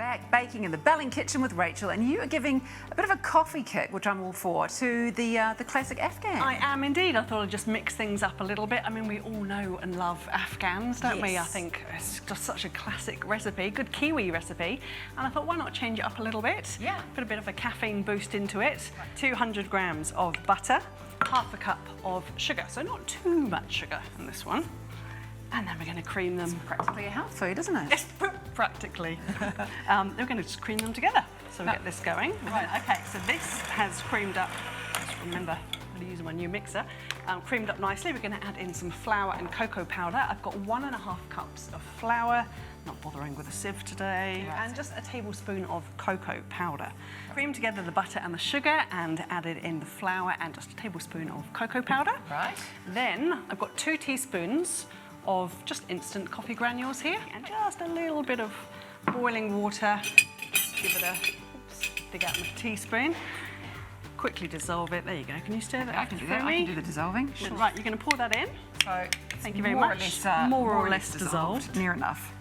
back baking in the Belling kitchen with Rachel, and you are giving a bit of a coffee kick, which I'm all for, to the classic Afghan. I am indeed. I thought I'd just mix things up a little bit. I mean, we all know and love Afghans, don't we? I think it's just such a classic recipe, good Kiwi recipe. And I thought, why not change it up a little bit? Yeah. Put a bit of a caffeine boost into it. 200 grams of butter, half a cup of sugar. So not too much sugar in this one. And then we're going to cream them. It's practically a health food, isn't it? Yes, practically. We're going to just cream them together. So we get this going. Right, okay, so this has creamed up. Just remember, I'm going to use my new mixer. Creamed up nicely. We're going to add in some flour and cocoa powder. I've got 1.5 cups of flour. Not bothering with a sieve today. Right. And just a tablespoon of cocoa powder. Cream together the butter and the sugar and added in the flour and just a tablespoon of cocoa powder. Right. Then I've got 2 teaspoons of just instant coffee granules here and just a little bit of boiling water. Just give it a, oops, dig out my teaspoon. Quickly dissolve it. There you go. Can you stir that? I can do that. I can do the dissolving. Sure. Right, you're going to pour that in. So thank you very much. More or less dissolved. Near enough.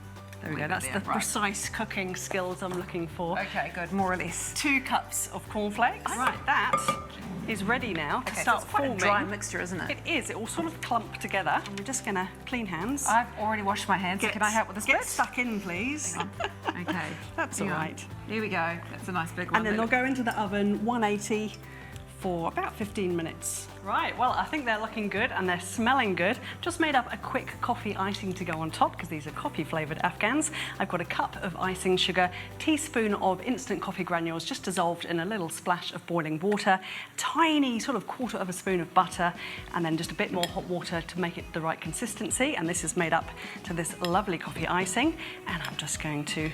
There we go. That's the precise cooking skills I'm looking for. Okay, good. More or less. 2 cups of cornflakes. Right, that is ready now to start so it's quite forming. a dry mixture, isn't it? It is. It will sort of clump together. And we're just going to clean hands. I've already washed my hands. Can I help with this bit? Get stuck in, please. Okay. That's all right. Here we go. That's a nice big one. And then they'll go into the oven, 180 for about 15 minutes. Right, well, I think they're looking good and they're smelling good. Just made up a quick coffee icing to go on top because these are coffee-flavoured Afghans. I've got a cup of icing sugar, teaspoon of instant coffee granules just dissolved in a little splash of boiling water, a tiny sort of 1/4 spoon of butter, and then just a bit more hot water to make it the right consistency. And this is made up to this lovely coffee icing. And I'm just going to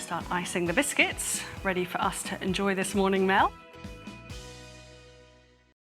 start icing the biscuits, ready for us to enjoy this morning, Mel.